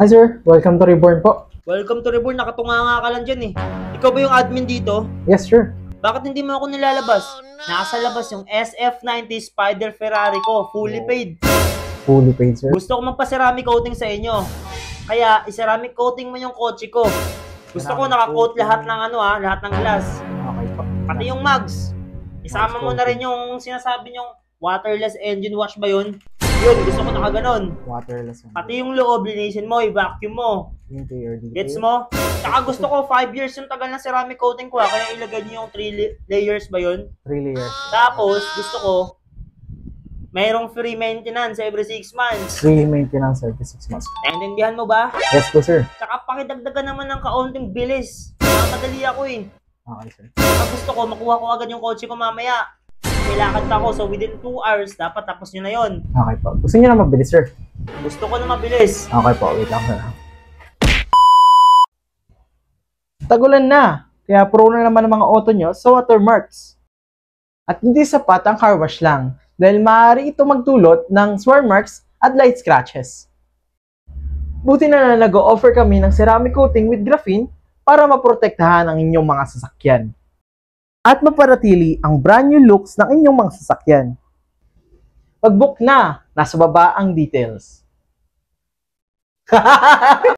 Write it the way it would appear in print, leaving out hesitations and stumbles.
Hi sir, welcome to Reborn po. Welcome to Reborn, nakatunganga ka lang dyan eh. Ikaw ba yung admin dito? Yes sir. Bakit hindi mo ako nilalabas? Nasa labas yung SF90 Spider Ferrari ko, fully paid. Fully paid sir. Gusto ko magpa-ceramic coating sa inyo. Kaya, i-ceramic coating mo yung kotse ko. Gusto ko naka-coat lahat ng lahat ng glass. Okay po. Pati yung mugs. Isama mo na rin yung sinasabi nyong waterless engine wash ba yun? Yun, gusto ko nakaganon. Waterless. Pati yung loob, linisin mo, i-vacuum mo. Gets mo? Saka gusto ko 5 years yung tagal ng ceramic coating ko kaya ilagay niyo yung 3 layers ba yun? 3 layers. Tapos, gusto ko, mayroong free maintenance every 6 months. Free maintenance every 6 months. Naintindihan mo ba? Yes po sir. Saka pakidagdagan naman ng kaunting bilis. Madali ako eh. Okay sir. Saka gusto ko, makuha ko agad yung kotse ko mamaya. May lakad pa ako, so within 2 hours, dapat tapos nyo na yon. Okay po. Gusto niyo na mabilis sir? Gusto ko na mabilis. Okay po, wait lang sir. Tagulan na, kaya prone na naman ang mga auto nyo sa watermarks. At hindi sapat ang car wash lang, dahil maaari ito magdulot ng swear marks at light scratches. Buti na nag-o-offer kami ng ceramic coating with graphene para maprotektahan ang inyong mga sasakyan. At maparatili ang brand new looks ng inyong mga sasakyan. Pag-book na, nasa baba ang details.